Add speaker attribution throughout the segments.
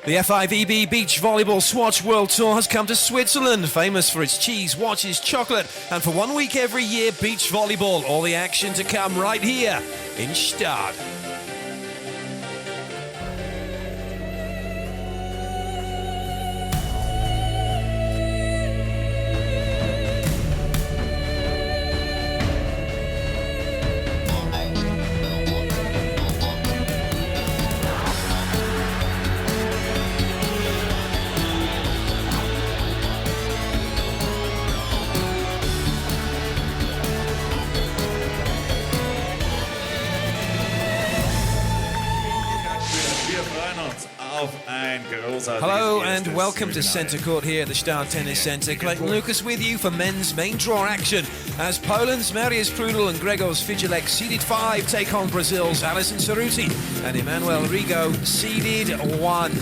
Speaker 1: The FIVB Beach Volleyball Swatch World Tour has come to Switzerland, famous for its cheese, watches, chocolate, and for 1 week every year, beach volleyball. All the action to come right here in Gstaad. Hello and welcome to Centre Court here at the Gstaad Tennis Centre. Clayton Lucas with you for men's main draw action as Poland's Emanuel-Alison and Gregor's Fijalek seeded 5 take on Brazil's Alison Cerruti and Emanuel seeded 1.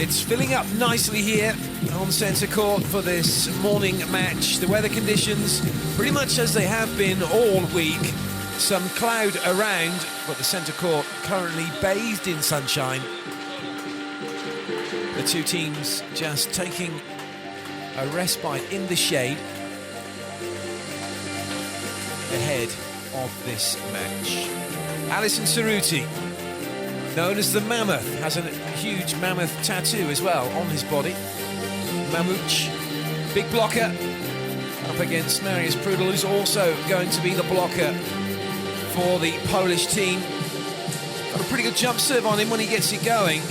Speaker 1: It's filling up nicely here on Centre Court for this morning match. The weather conditions pretty much as they have been all week. Some cloud around, but the Centre Court currently bathed in sunshine. The two teams just taking a respite in the shade ahead of this match. Alison Cerruti, known as the Mammoth, has a huge mammoth tattoo as well on his body. Mamooch, big blocker, up against Emanuel-Prudel, who's also going to be the blocker for the Polish team. Got a pretty good jump serve on him when he gets it going,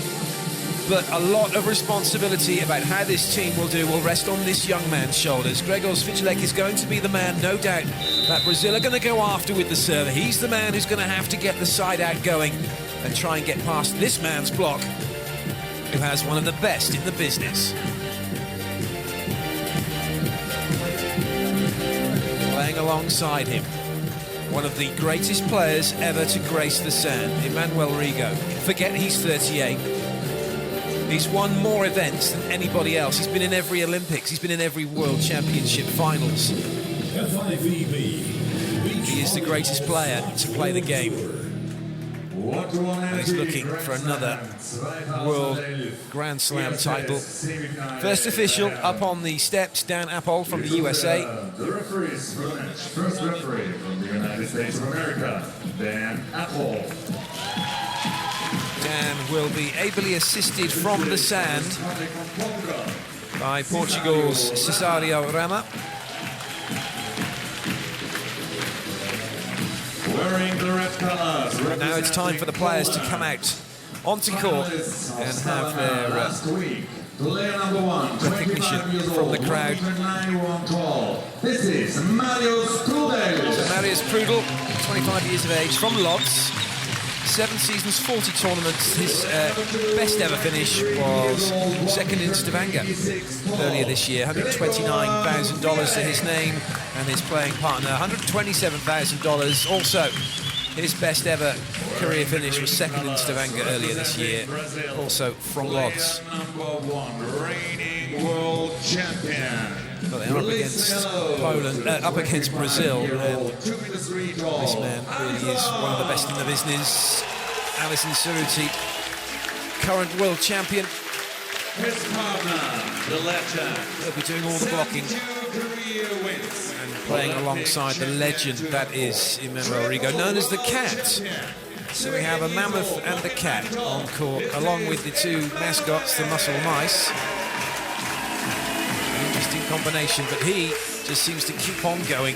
Speaker 1: but a lot of responsibility about how this team will do will rest on this young man's shoulders. Gregor's Fijalek is going to be the man, no doubt, that Brazil are going to go after with the serve. He's the man who's going to have to get the side out going and try and get past this man's block, who has one of the best in the business. Playing alongside him, one of the greatest players ever to grace the sand, Emanuel-Alison. Forget he's 38. He's won more events than anybody else. He's been in every Olympics. He's been in every World Championship finals.
Speaker 2: FIVB.
Speaker 1: He is the greatest player to play the game. And he's looking for another World Grand Slam title. First official up on the steps, Dan Apple from the USA.
Speaker 2: The referees for the match. First referee from the United States of America, Dan Apple.
Speaker 1: Dan will be ably assisted from the sand by Portugal's Cesario Rama.
Speaker 2: Wearing the red colours.
Speaker 1: Now it's time for the players to come out onto court and have their recognition from the crowd.
Speaker 2: This is Emanuel-Prudel.
Speaker 1: Emanuel-Prudel, 25 years of age, from Lodz. 7 seasons, 40 tournaments. His best ever finish was second in Stavanger earlier this year. $129,000 to his name and his playing partner. $127,000 also. His best ever career finish was second in Stavanger earlier this year, also from Lodz.
Speaker 2: World champion.
Speaker 1: Well, they're up against Poland, up against Brazil, and this man really is one of the best in the business. Alison Cerruti, current world champion.
Speaker 2: His partner, the legend.
Speaker 1: He'll be doing all the blocking and playing alongside the legend that is Emanuel-Alison, known as the Cat. So we have a mammoth and the cat on court, along with the two mascots, the muscle mice. An interesting combination, but he just seems to keep on going.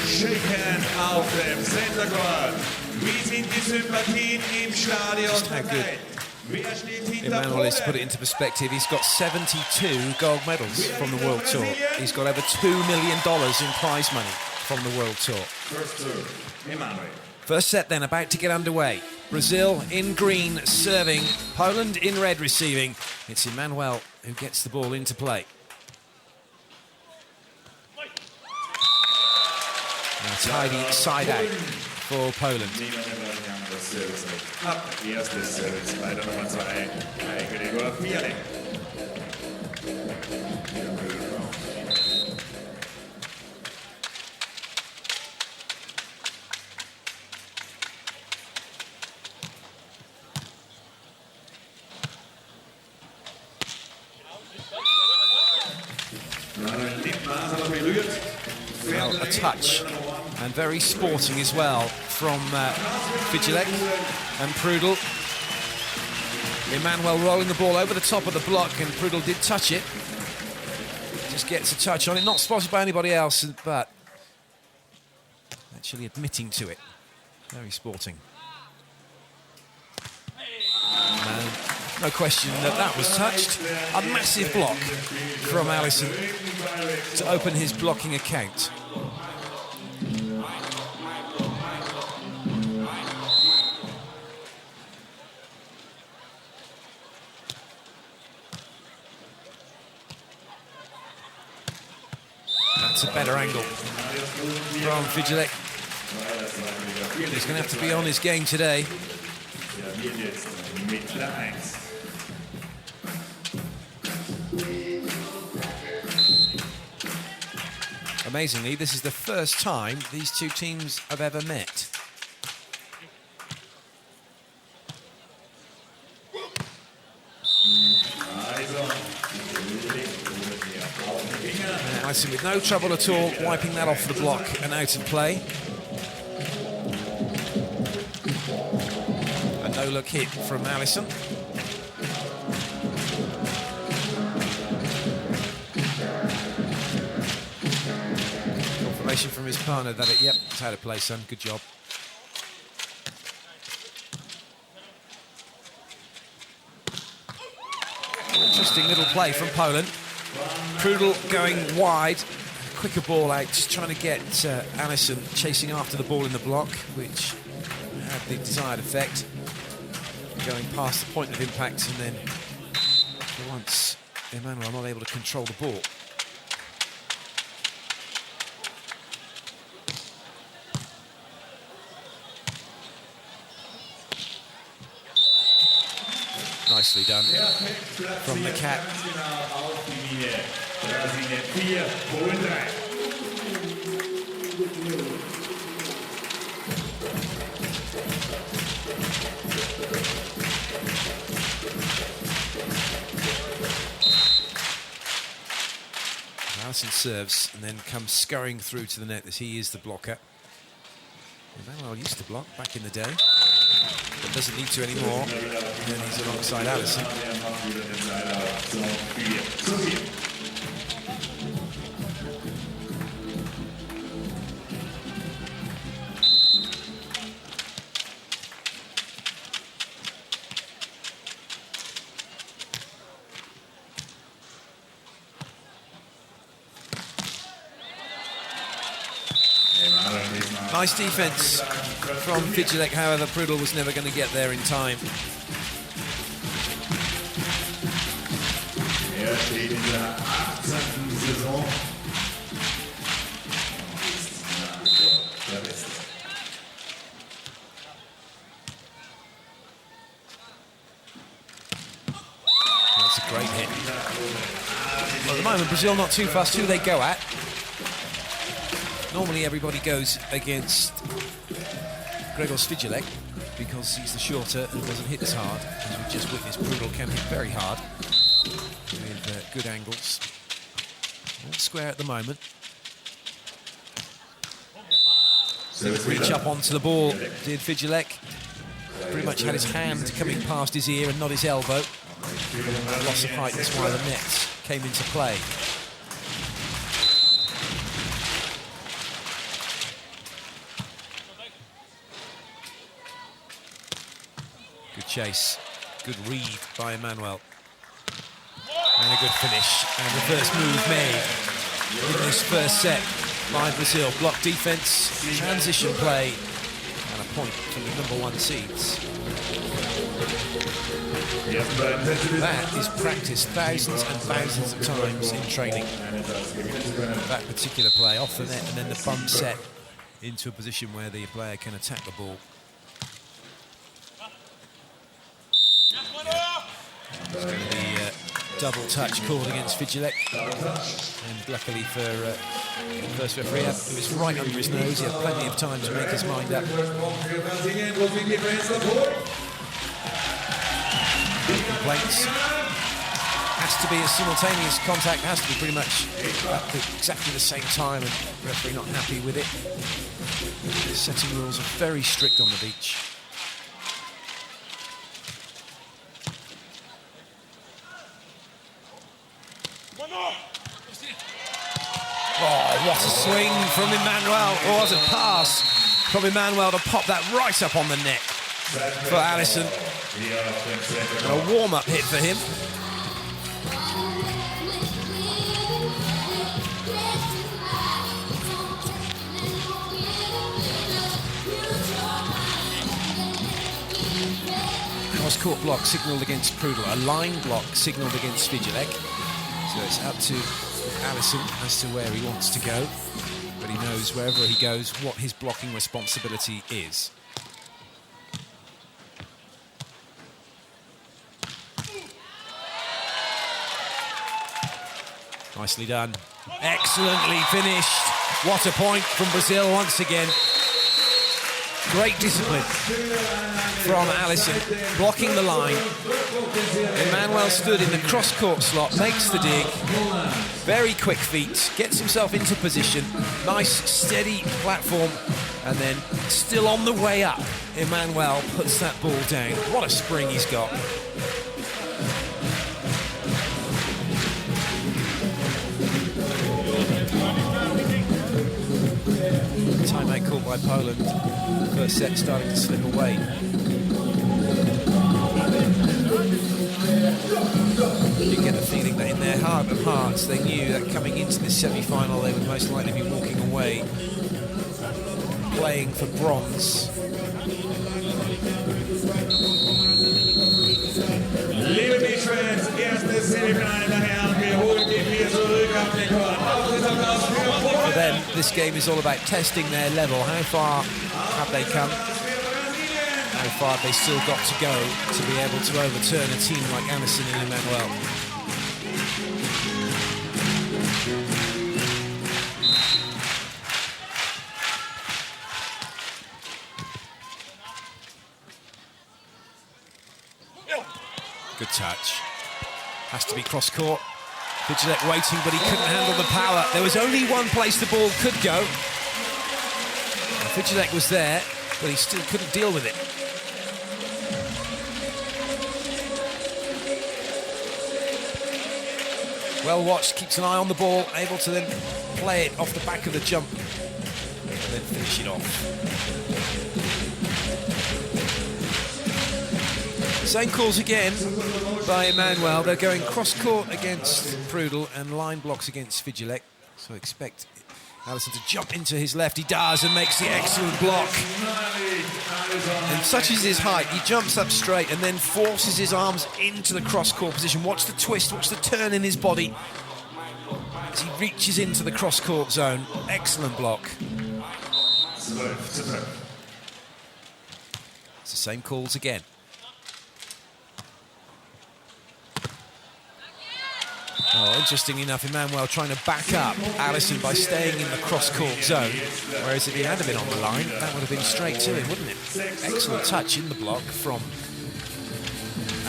Speaker 2: Shaken auf dem Center Court. Wie sind die Sympathien im Stadion verteilt?
Speaker 1: Emanuel is to put it into perspective. He's got 72 gold medals from the World Tour. He's got over $2 million in prize money from the World Tour. First set then about to get underway. Brazil in green serving, Poland in red receiving. It's Emanuel who gets the ball into play. A tidy side out for Poland. Well, a touch, and very sporting as well from Fijalek and Prudel. Emanuel rolling the ball over the top of the block, and Prudel did touch it. Just gets a touch on it, not spotted by anybody else, but actually admitting to it. Very sporting. And no question that that was touched. A massive block from Alison to open his blocking account. That's a better angle from Fijalek. He's going to have to be on his game today. Amazingly, this is the first time these two teams have ever met. Alison with no trouble at all, wiping that off the block and out of play. A no-look hit from Alison. Confirmation from his partner that yep, it's out of play, son, good job. Interesting little play from Poland. Prudel going wide, quicker ball out, just trying to get Alison chasing after the ball in the block, which had the desired effect, going past the point of impact, and then for once Emanuel not able to control the ball. Nicely done from the cat. Alison serves and then comes scurrying through to the net as he is the blocker. Emanuel used to block back in the day, but doesn't need to anymore. And he's alongside Alison. Nice defense from Fijalek, however, Prudel was never going to get there in time. That's a great hit. Well, at the moment, Brazil not too fast who they go at. Normally everybody goes against Gregor Fijalek because he's the shorter and doesn't hit as hard. As we just witnessed, Prudel can hit very hard with good angles. All square at the moment. Didn't reach up onto the ball, did Fijalek. Pretty much had his hand coming past his ear and not his elbow. Loss of height, that's why the net came into play. Good chase, good read by Emanuel. And a good finish, and the first move made in this first set by Brazil. Block defense, transition play, and a point from the #1 seeds. That is practiced thousands and thousands of times in training. That particular play off the net and then the bump set into a position where the player can attack the ball. It's going to be a double touch called against Fijalek. And luckily for the first referee, it was right under his nose. He had plenty of time to make his mind up. Complaints. has to be a simultaneous contact, has to be pretty much at exactly the same time, and the referee not happy with it. The setting rules are very strict on the beach. Oh, what a swing from Emanuel, or was it pass from Emanuel to pop that right up on the net for Alison. And a warm-up hit for him. Cross-court block signalled against Prudel, a line block signalled against Fijalek. So it's up to Alison as to where he wants to go, but he knows wherever he goes what his blocking responsibility is. Nicely done. Excellently finished. What a point from Brazil once again. Great discipline from Alison, blocking the line. Emanuel stood in the cross-court slot, makes the dig. Very quick feet, gets himself into position. Nice, steady platform. And then, still on the way up, Emanuel puts that ball down. What a spring he's got. Timeout called by Poland. First set starting to slip away. You get the feeling that in their heart of hearts they knew that coming into this semi-final they would most likely be walking away playing for bronze.
Speaker 2: Liebe Beachfans, erstes Semifinal der Herren. Wir holen den hier zurück auf den Court. Applaus für
Speaker 1: For them, this game is all about testing their level. How far have they come? How far have they still got to go to be able to overturn a team like Alison and Emanuel? Good touch. Has to be cross-court. Fijalek waiting, but he couldn't handle the power. There was only one place the ball could go. Fijalek was there, but he still couldn't deal with it. Well watched, keeps an eye on the ball, able to then play it off the back of the jump and then finish it off. Same calls again by Emanuel. They're going cross-court against Prudel and line blocks against Fijalek. So expect Alison to jump into his left. He does and makes the excellent block. And such is his height, he jumps up straight and then forces his arms into the cross-court position. Watch the twist, watch the turn in his body as he reaches into the cross-court zone. Excellent block. It's the same calls again. Oh, interestingly enough, Emanuel trying to back up Alison by staying in the cross-court zone, whereas if he had been on the line, that would have been straight to him, wouldn't it? Excellent touch in the block from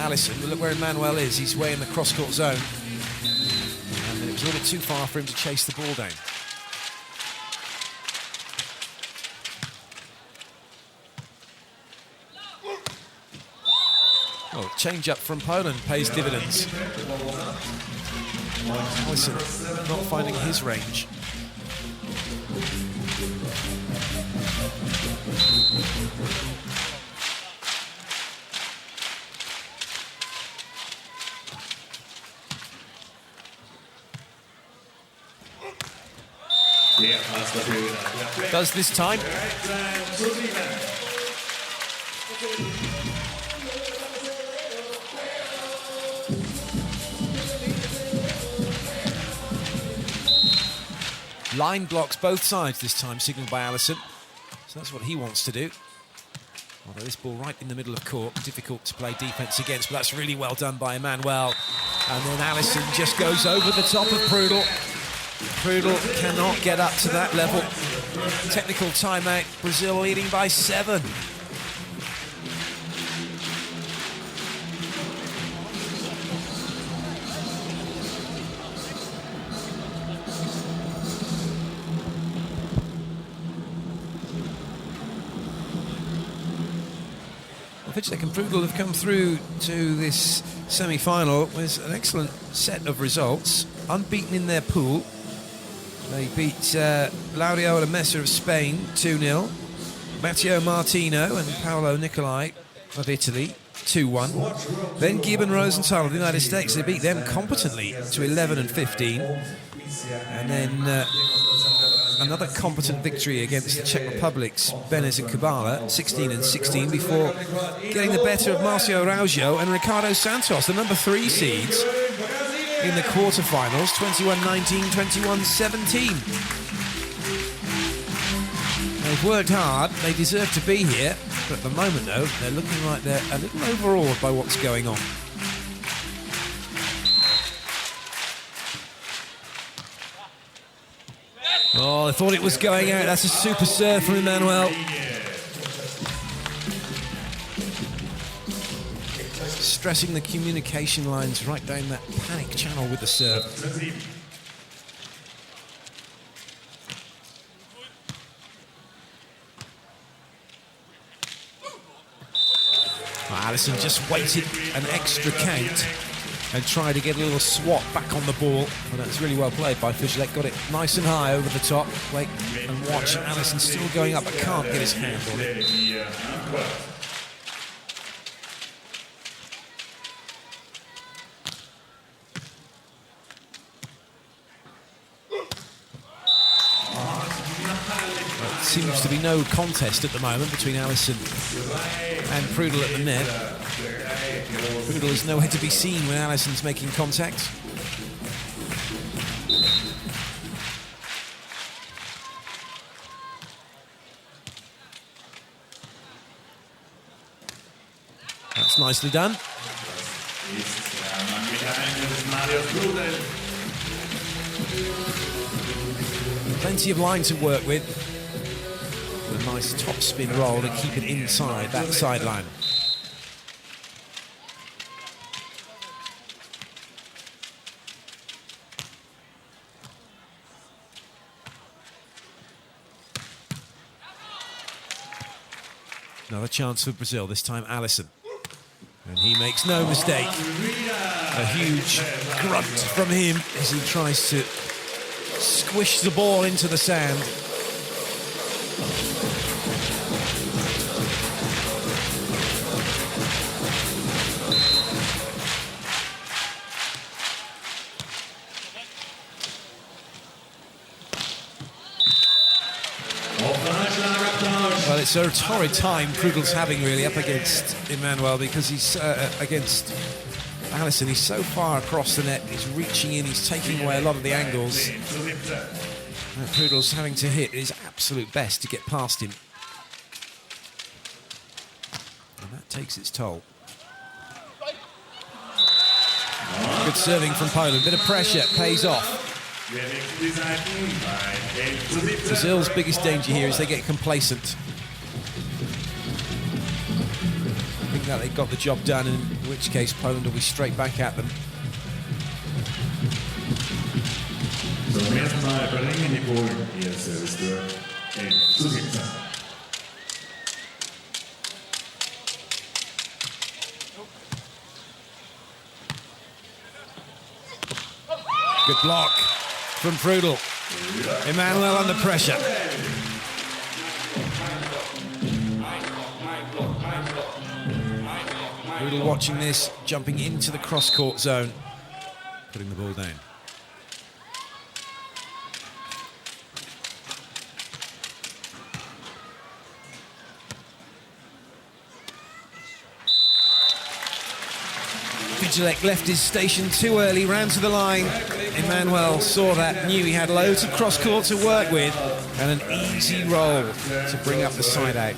Speaker 1: Alison. But look where Emanuel is. He's way in the cross-court zone. And then it was a little too far for him to chase the ball down. Oh, change-up from Poland pays dividends. Alison not finding his range. Does this time. Line blocks both sides this time, signalled by Alison. So that's what he wants to do. Although this ball right in the middle of court, difficult to play defence against, but that's really well done by Emanuel. And then Alison just goes over the top of Prudel. Prudel cannot get up to that level. Technical timeout, Brazil leading by 7. Fijalek and Prudel have come through to this semi-final with an excellent set of results, unbeaten in their pool. They beat Laureola Messer of Spain 2-0, Matteo Martino and Paolo Nicolai of Italy 2-1. Then Gibbon Rosenthal of the United States, they beat them competently to 11 and 15. And then another competent victory against the Czech Republic's Benez and Kubala, 16 and 16, before getting the better of Marcio Araujo and Ricardo Santos, the number 3 seeds, in the quarterfinals, 21-19, 21-17. They've worked hard, they deserve to be here, but at the moment, though, they're looking like they're a little overawed by what's going on. Oh, I thought it was going out. That's a super serve from Emanuel. Stressing the communication lines right down that panic channel with the serve. Alison just waited an extra count and tried to get a little swat back on the ball. And that's really well played by Fijalek. Got it nice and high over the top. Wait and watch. Alison still going up, but can't get his hand on it. Seems to be no contest at the moment between Alison and Prudel at the net. Prudel is nowhere to be seen when Alison's making contact. That's nicely done. Plenty of line to work with. A nice top spin roll to keep it inside that sideline. Another chance for Brazil, this time Alison. And he makes no mistake. A huge grunt from him as he tries to squish the ball into the sand. Well, it's a torrid time Prudel's having, really, up against Emanuel, because he's against Alison. He's so far across the net, he's reaching in, he's taking away a lot of the angles. Prudel's having to hit his absolute best to get past him. And that takes its toll. Good serving from Poland, bit of pressure, pays off. Brazil's biggest danger here is they get complacent. I think that they got the job done, in which case Poland will be straight back at them. Good block from Prudel. Emanuel under pressure. Prudel watching this, jumping into the cross-court zone, putting the ball down. Fijalek left his station too early, ran to the line. Emanuel saw that, knew he had loads of cross-court to work with, and an easy roll to bring up the side out.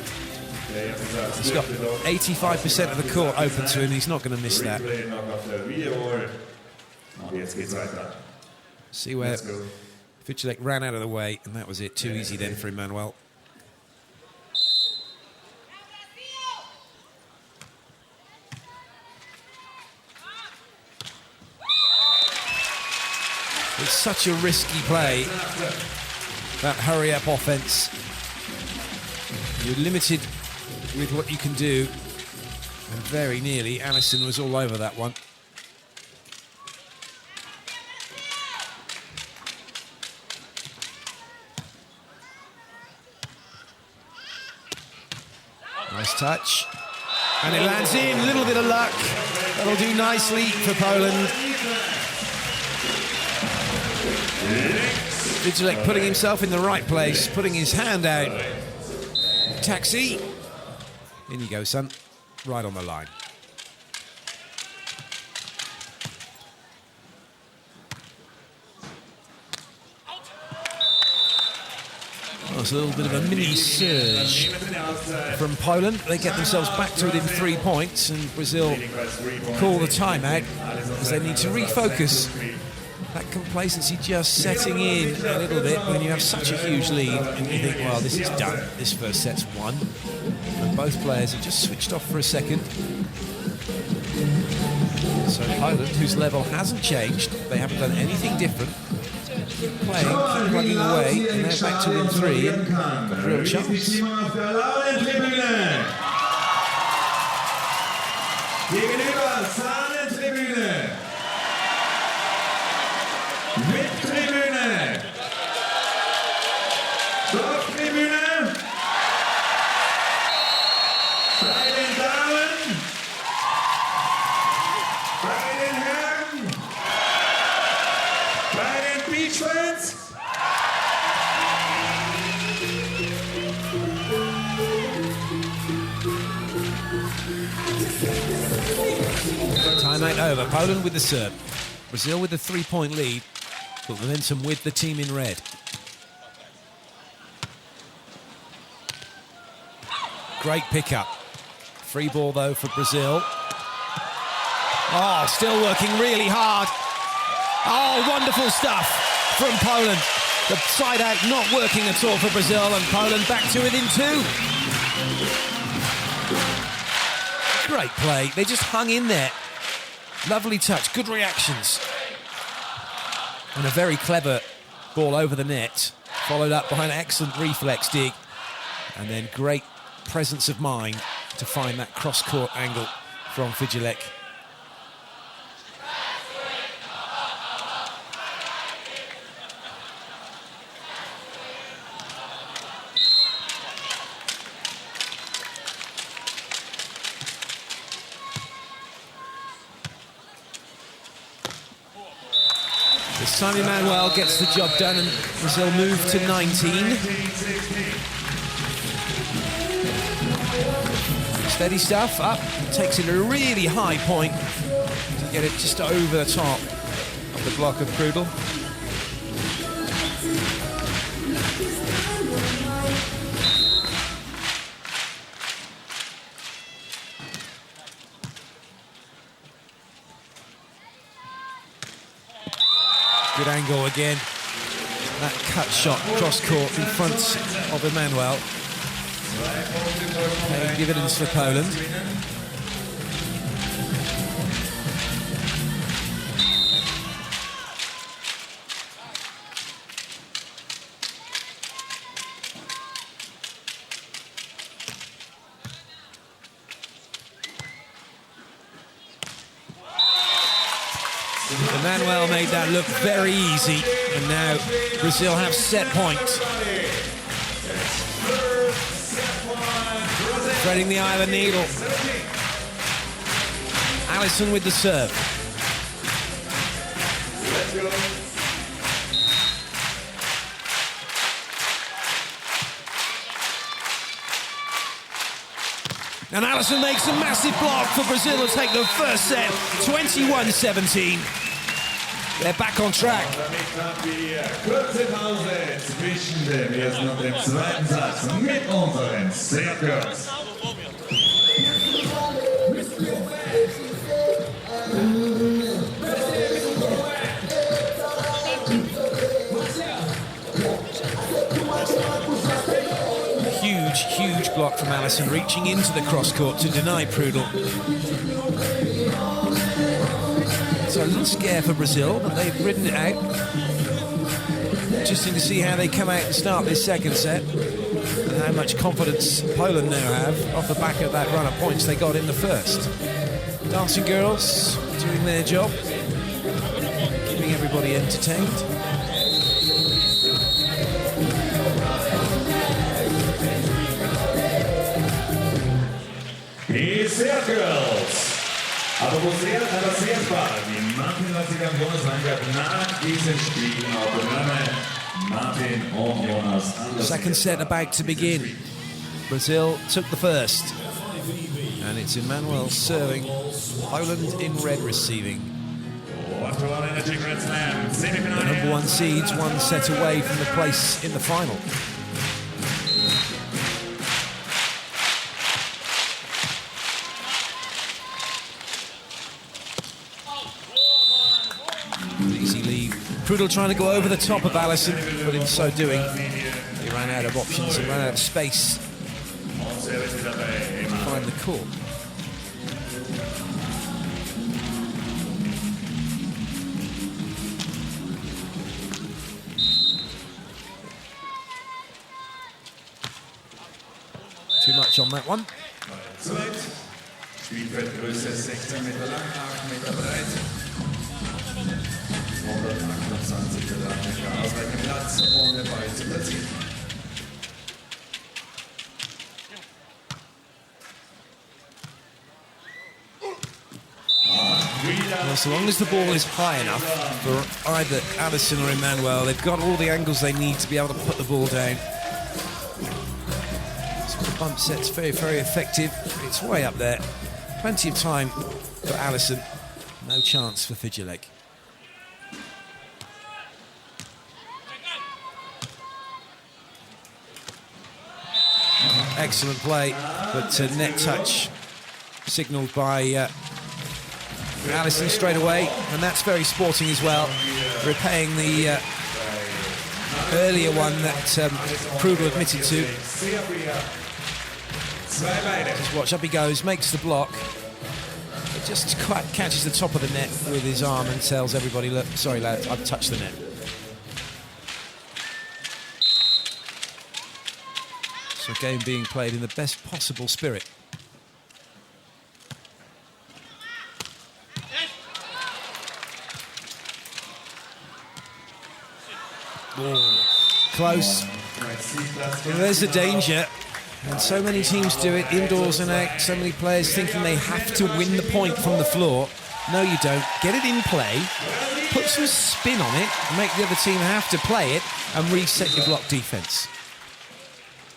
Speaker 1: He's got 85% of the court open to him, he's not going to miss that. See where Fijalek ran out of the way, and that was it, too easy then for Emanuel. It's such a risky play, that hurry-up offense. You're limited with what you can do. And very nearly, Alison was all over that one. Nice touch. And it lands in, a little bit of luck. That'll do nicely for Poland. Fijalek putting himself in the right place, putting his hand out. Taxi. In you go, son. Right on the line. Oh, it's a little bit of a mini surge from Poland. They get themselves back to it in 3 points, and Brazil call the timeout as they need to refocus. That complacency just setting in a little bit when you have such a huge lead and you think, well, this is done. This first set's won. And both players have just switched off for a second. So Poland, whose level hasn't changed, they haven't done anything different. Keep playing, keep plugging away, and they're back to win 3 and got a real chance.
Speaker 2: Mit-Tribüne, Dorftribüne, bei den Damen, bei den Herren, bei den Beachfans.
Speaker 1: Timeout over. Poland with the serve. Brazil with the 3-point lead, but momentum with the team in red. Great pickup. Free ball though for Brazil. Oh, still working really hard. Oh, wonderful stuff from Poland. The side out not working at all for Brazil, and Poland back to it in 2. Great play. They just hung in there. Lovely touch, good reactions. And a very clever ball over the net, followed up by an excellent reflex dig. And then great presence of mind to find that cross-court angle from Fijalek. This time Emanuel gets the job done and Brazil move to 19. Steady stuff, up, takes it a really high point to get it just over the top of the block of Prudel. Good angle again. That cut shot cross court in front of Emanuel. Paying dividends for Poland. Emanuel made that look very easy, and now Brazil have set point. Threading the eye of the needle. Alison with the serve. And Alison makes a massive block for Brazil to take the first set, 21-17. They're back on track.
Speaker 2: Kurze Pause zwischen dem ersten und dem zweiten Satz mit unseren Serve-Girls.
Speaker 1: Huge block from Alison, reaching into the cross-court to deny Prudel. So a little scare for Brazil, but they've ridden it out. Interesting to see how they come out and start this second set, and how much confidence Poland now have off the back of that run of points they got in the first. Dancing girls doing their job, keeping everybody entertained.
Speaker 2: Die Swiat Girls. Aber wo sehr interessiert war, wie Martin Lassiger sein wird nach diesem Spiel auf der Name Martin und Jonas Andersen.
Speaker 1: Second set about to begin. Brazil took the first. And it's Emanuel serving, Poland in red receiving. The number one seeds one set away from the place in the final. Easy lead. Prudel trying to go over the top of Alison, but in so doing, he ran out of options and ran out of space to find the court. Too much on that one.
Speaker 2: Spielfeldgröße 16 Meter lang, 8 Meter breit. 128 Quadratmeter ausreichend Platz, ohne Ball zu platzieren.
Speaker 1: Well, so long as the ball is high enough for either Alison or Emanuel, they've got all the angles they need to be able to put the ball down. So the bump set's very, very effective. It's way up there. Plenty of time for Alison. No chance for Fijalek. Excellent play, but net touch signalled by Alison straight away, and that's very sporting as well, repaying the earlier one that Prudel admitted to. Just watch, up he goes, makes the block, but just quite catches the top of the net with his arm and tells everybody, look, sorry lads, I've touched the net. So a game being played in the best possible spirit. Close. Well, there's the danger, and so many teams do it indoors and out. So many players thinking they have to win the point from the floor. No, you don't. Get it in play, put some spin on it, and make the other team have to play it, and reset your block defense.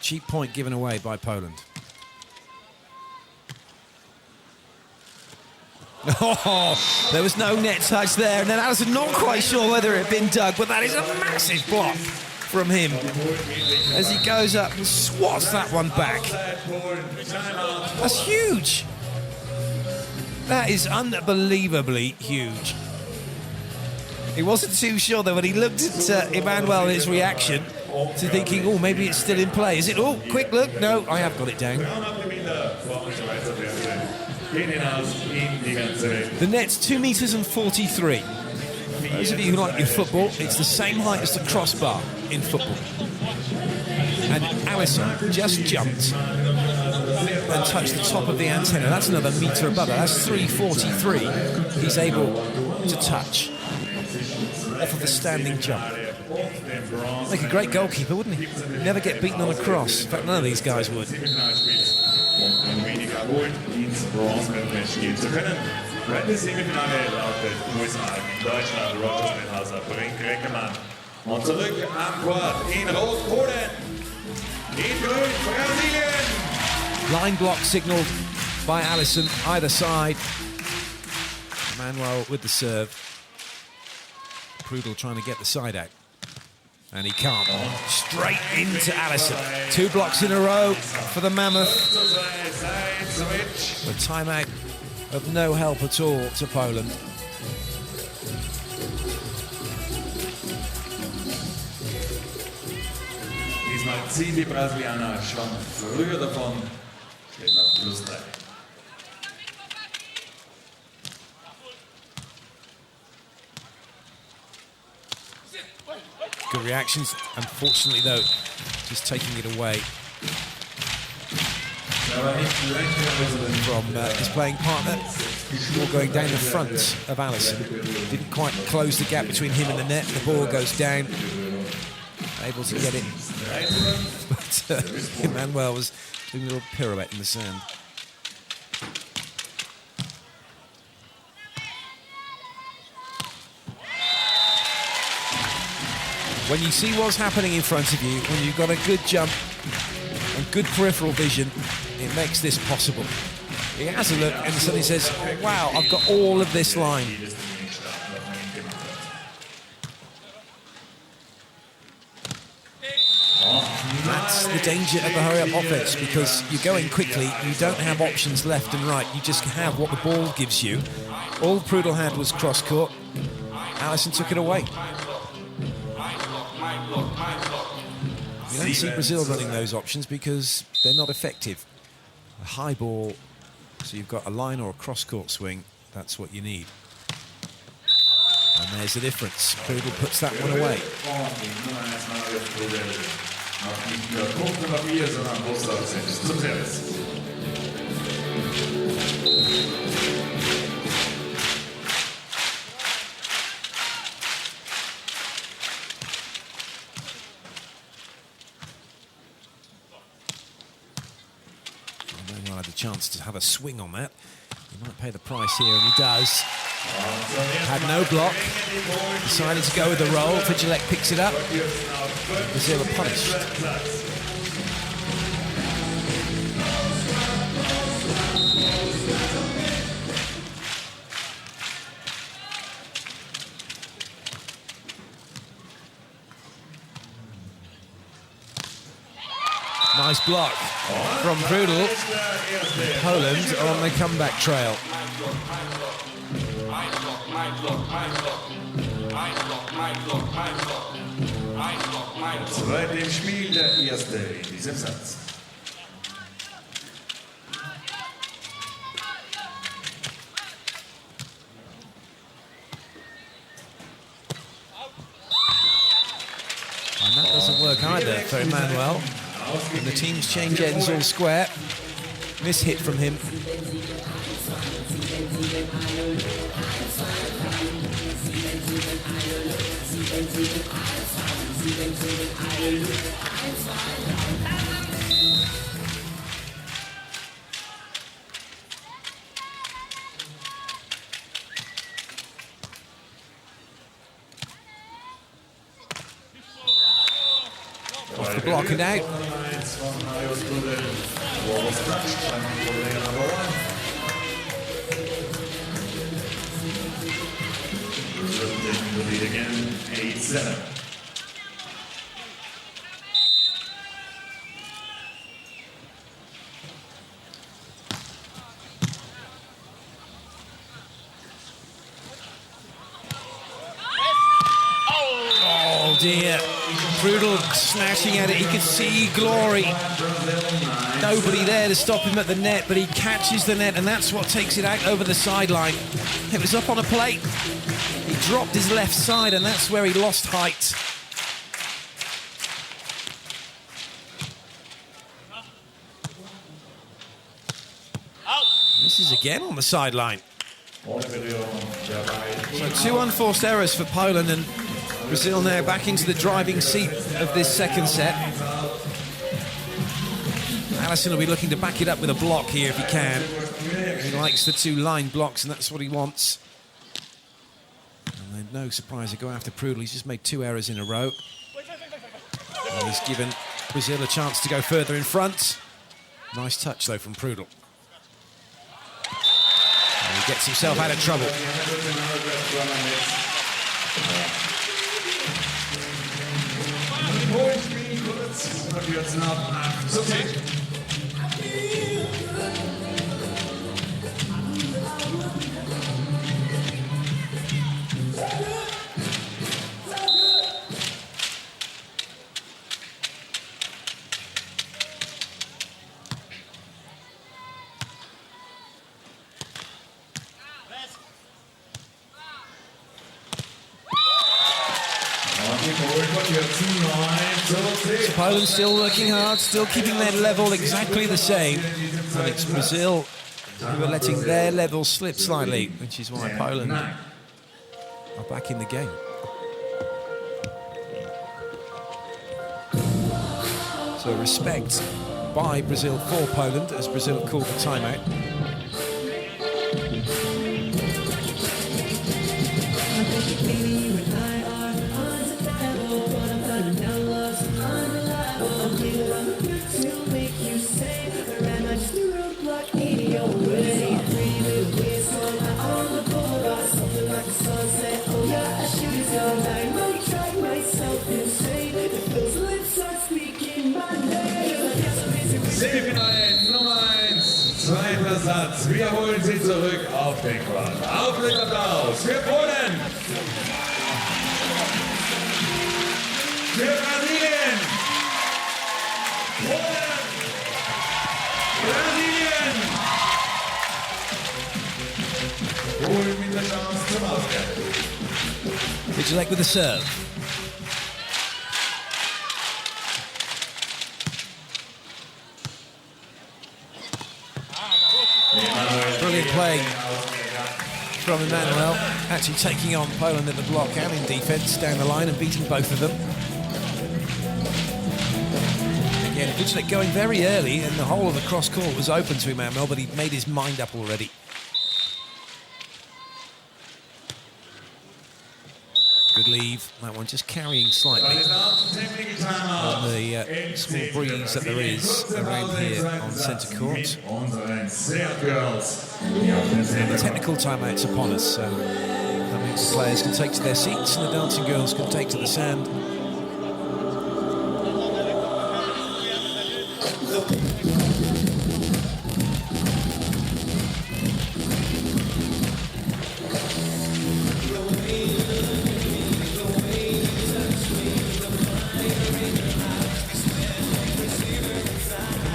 Speaker 1: Cheap point given away by Poland. Oh, there was no net touch there, and then Alison not quite sure whether it had been dug, but that is a massive block from him as he goes up and swats that one back. That's huge. That is unbelievably huge. He wasn't too sure though when he looked at Emanuel and his reaction to thinking, oh, maybe it's still in play. Is it? Oh, quick look. No, I have got it down. The net's 2 meters and 43. For those of you who like your football, it's the same height as the crossbar in football. And Alison just jumped and touched the top of the antenna. That's another meter above it. That's 343 he's able to touch off of the standing jump. Make a great goalkeeper, wouldn't he? Never get beaten on a cross. In fact, none of these guys would.
Speaker 2: Red Semifinale lautet USA in Deutschland, Rogers mit Hauser, Brink, Reckemann. Und zurück am Court in Rot, Polen. In Grün, Brasilien.
Speaker 1: Line block signalled by Alison, either side. Emanuel with the serve. Prudel trying to get the side out. And he can't. Straight into Alison. 2 blocks in a row for the Mammoth. The timeout of no help at all to Poland.
Speaker 2: Diesmal ziehen die Brasilianer schon früher davon. Steht noch +3.
Speaker 1: the reactions. Unfortunately, though, just taking it away from his playing partner. Ball going down the front of Alison. Didn't quite close the gap between him and the net. The ball goes down. Able to get it. But Emanuel was doing a little pirouette in the sand. When you see what's happening in front of you, when you've got a good jump and good peripheral vision, it makes this possible. He has a look and suddenly says, wow, I've got all of this line. That's the danger of the hurry-up offense, because you're going quickly, you don't have options left and right, you just have what the ball gives you. All Prudel had was cross-court. Alison took it away. You don't see Brazil running those options because they're not effective. A high ball, so you've got a line or a cross-court swing, that's what you need. And there's the difference. Prudel puts that one away. Emanuel had the chance to have a swing on that. He might pay the price here, and he does. Had no block. Decided to go with the roll. Fijalek picks it up. Brazil are punished. Nice block from Prudel. Poland on the comeback trail.
Speaker 2: Zweite im Spiel, der erste in diesem Satz.
Speaker 1: And that doesn't work either for Emanuel. And the teams change ends all square. Miss hit from him. Off the block and out.
Speaker 2: Lead again, 8-7.
Speaker 1: Oh dear. Prudel smashing at it. He could see glory. Nobody there to stop him at the net, but he catches the net, and that's what takes it out over the sideline. It was up on a plate. He dropped his left side, and that's where he lost height. This is again on the sideline. So 2 unforced errors for Poland, and Brazil now back into the driving seat of this second set. Alison will be looking to back it up with a block here if he can. He likes the 2 line blocks, and that's what he wants. And no surprise to go after Prudel. He's just made 2 errors in a row. And he's given Brazil a chance to go further in front. Nice touch, though, from Prudel. And he gets himself out of trouble. Poland still working hard, still keeping their level exactly the same. And it's Brazil who are letting their level slip slightly, which is why Poland are back in the game. So respect by Brazil for Poland as Brazil called the timeout.
Speaker 2: Semifinal Nummer 1, zweiter Satz. Wir holen sie zurück auf den Court. Auf mit Applaus für Polen! Für Brasilien! Polen! Brasilien! Polen mit der Chance zum Ausgleich.
Speaker 1: Fijalek with the serve. Brilliant play from Emanuel, actually taking on Poland at the block and in defence down the line and beating both of them. Again, Fijalek going very early and the whole of the cross court was open to Emanuel, but he'd made his mind up already. Good leave, that one just carrying slightly on the small breeze that there is around here on centre court. The technical timeout's upon us, so that means the players can take to their seats and the dancing girls can take to the sand.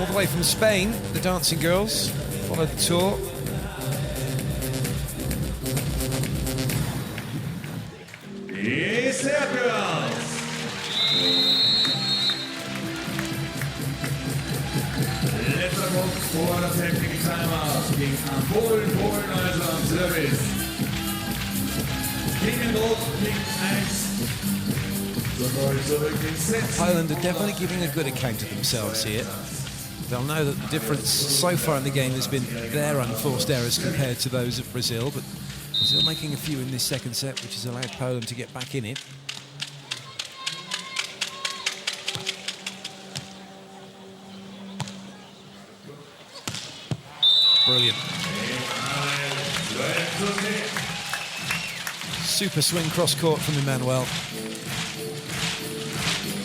Speaker 1: Away from Spain, the dancing girls followed the tour.
Speaker 2: Gstaad girls. Letzter Punkt vor das heftige Timeout ging an Polen. Polen also am Service. Gegen Druck, gegen 1.
Speaker 1: Poland are definitely giving a good account of themselves here. They'll know that the difference so far in the game has been their unforced errors compared to those of Brazil, but Brazil making a few in this second set, which has allowed Poland to get back in it. Brilliant. Super swing cross court from Emanuel.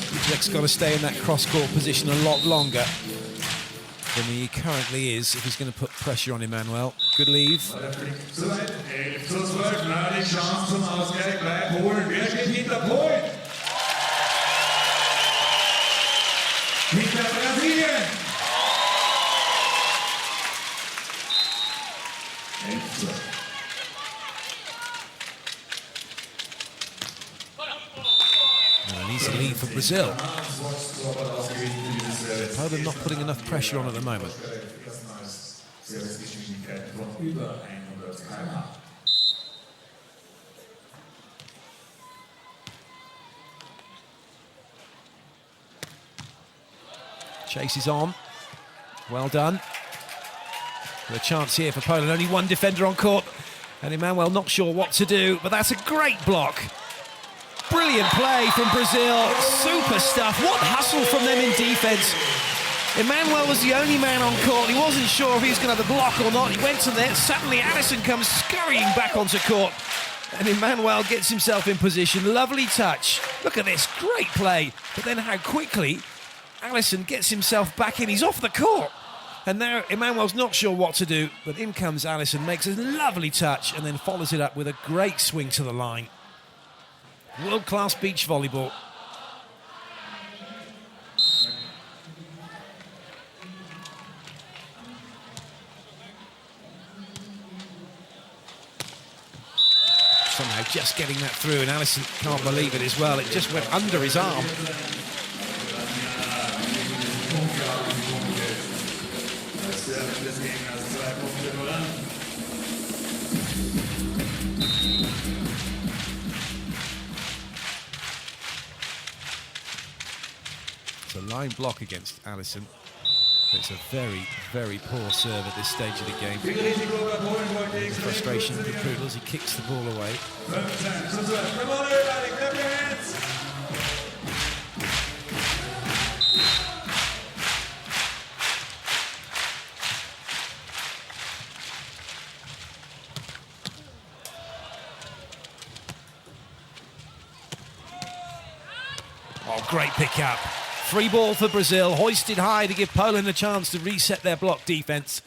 Speaker 1: Fijalek's got to stay in that cross court position a lot longer than he currently is if he's going to put pressure on Emanuel. Good leave. An easy lead for Brazil. Poland not putting enough pressure on at the moment. Chase is on. Well done. A chance here for Poland. Only one defender on court. And Emanuel not sure what to do, but that's a great block. Brilliant play from Brazil. Super stuff. What hustle from them in defence. Emanuel was the only man on court. He wasn't sure if he was going to have the block or not. He went to there. Suddenly Alison comes scurrying back onto court. And Emanuel gets himself in position. Lovely touch. Look at this. Great play. But then how quickly Alison gets himself back in. He's off the court. And now Emanuel's not sure what to do. But in comes Alison, makes a lovely touch, and then follows it up with a great swing to the line. World-class beach volleyball. Somehow just getting that through, and Alison can't believe it as well. It just went under his arm.
Speaker 2: Des Gegners 2 Punkte nur an.
Speaker 1: It's a line block against Alison. It's a very, very poor serve at this stage of the game. Frustration for Prudel as he kicks the ball away.
Speaker 2: Come on, everybody, clap your hands.
Speaker 1: Oh, great pick up. Free ball for Brazil, hoisted high to give Poland a chance to reset their block defence.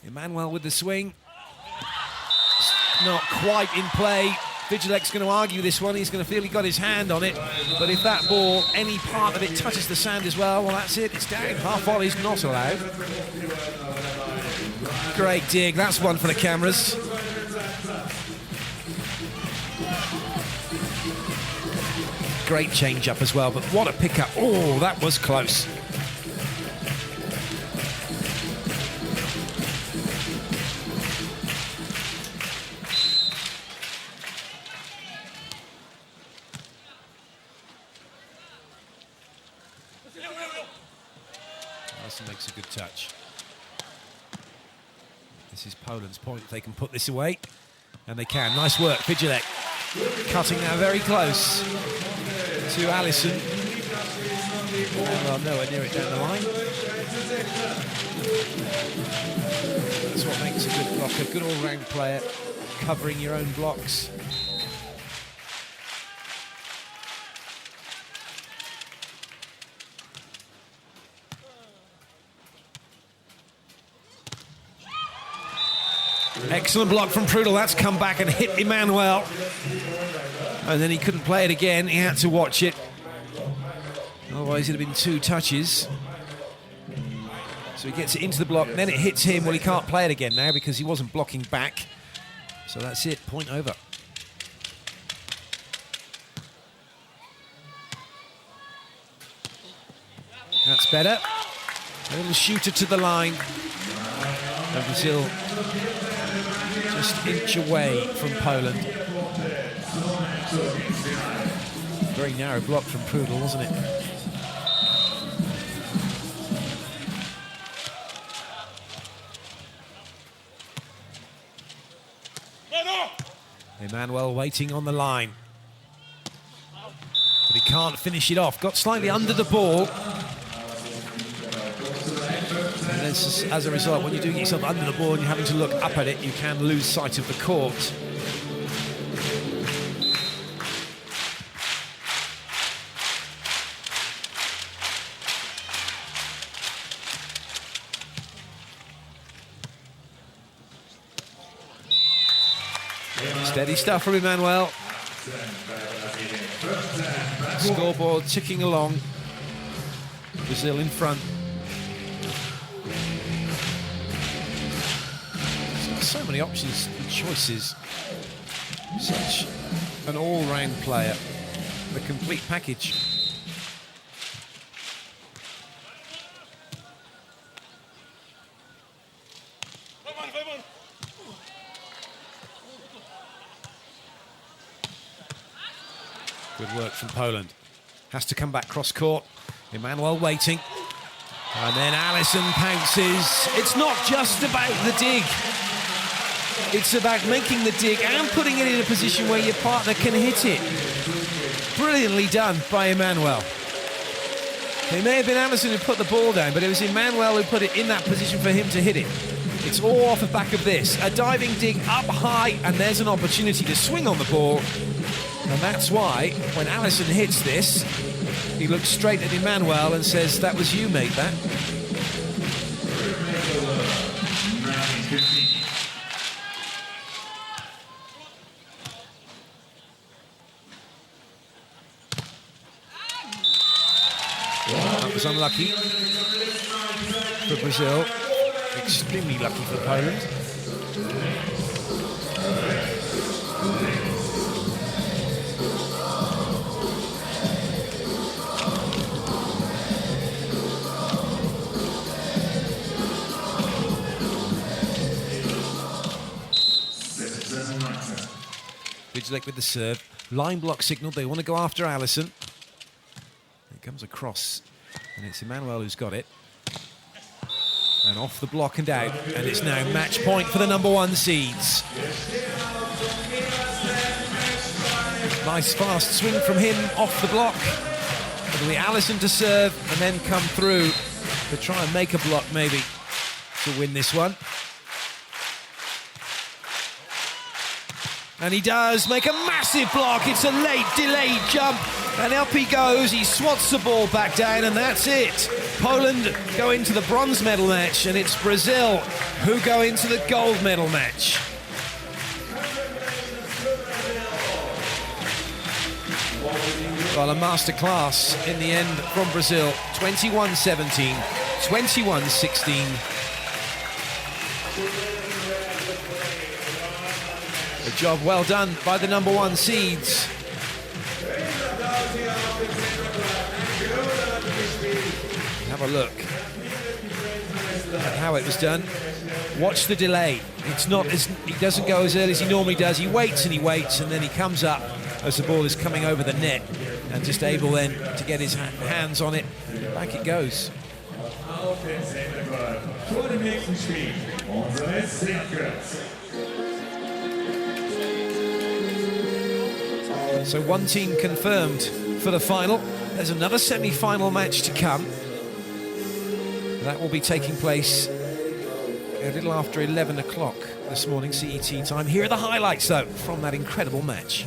Speaker 1: Emanuel with the swing. Not quite in play. Fijalek's going to argue this one. He's going to feel he got his hand on it. But if that ball, any part of it touches the sand as well, that's it. It's down. Half volley's not allowed. Great dig. That's one for the cameras. Great change-up as well, but what a pick-up. Oh, that was close. Alison makes a good touch. This is Poland's point. If they can put this away, and they can. Nice work, Fijalek. Cutting now very close to Alison. Well, nowhere near it down the line. That's what makes a good blocker, good all-round player, covering your own blocks. Excellent block from Prudel. That's come back and hit Emanuel. And then he couldn't play it again. He had to watch it. Otherwise, it'd have been 2 touches. So he gets it into the block, then it hits him. Well, he can't play it again now because he wasn't blocking back. So that's it, point over. That's better. A little shooter to the line. And Brazil just inch away from Poland. Very narrow block from Prudel, wasn't it? Emanuel waiting on the line. But he can't finish it off. Got slightly under the ball. And as a result, when you're doing yourself under the ball and you're having to look up at it, you can lose sight of the court. Steady stuff from Emanuel. Scoreboard ticking along. Brazil in front. So many options and choices. Such an all-round player. The complete package. Good work from Poland. Has to come back cross-court. Emanuel waiting. And then Alison pounces. It's not just about the dig. It's about making the dig and putting it in a position where your partner can hit it. Brilliantly done by Emanuel. It may have been Alison who put the ball down, but it was Emanuel who put it in that position for him to hit it. It's all off the back of this. A diving dig up high, and there's an opportunity to swing on the ball. And that's why, when Alison hits this, he looks straight at Emanuel and says, "That was you, mate, that." That was unlucky for Brazil. Extremely lucky for Poland. Fijalek with the serve. Line block signal. They want to go after Alison. It comes across, and it's Emanuel who's got it. And off the block and out. And it's now match point for the #1 seeds. Nice fast swing from him off the block. It'll be Alison to serve and then come through to try and make a block maybe to win this one. And he does make a massive block. It's a late, delayed jump. And up he goes. He swats the ball back down, and that's it. Poland go into the bronze medal match, and it's Brazil who go into the gold medal match. Well, a masterclass in the end from Brazil. 21-17, 21-16. A job well done by the #1 seeds. Have a look at how it was done. Watch the delay. It's not as, he doesn't go as early as he normally does. He waits and he waits, and then he comes up as the ball is coming over the net, and just able then to get his hands on it. Back it goes. So one team confirmed for the final. There's another semi-final match to come. That will be taking place a little after 11 o'clock this morning, CET time. Here are the highlights, though, from that incredible match.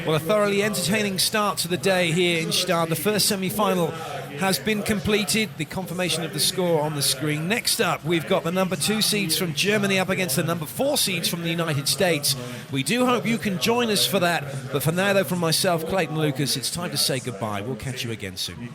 Speaker 1: Well, a thoroughly entertaining start to the day here in Gstaad. The first semi-final has been completed. The confirmation of the score on the screen. Next up, we've got the #2 seeds from Germany up against the #4 seeds from the United States. We do hope you can join us for that. But for now, though, from myself, Clayton Lucas, it's time to say goodbye. We'll catch you again soon.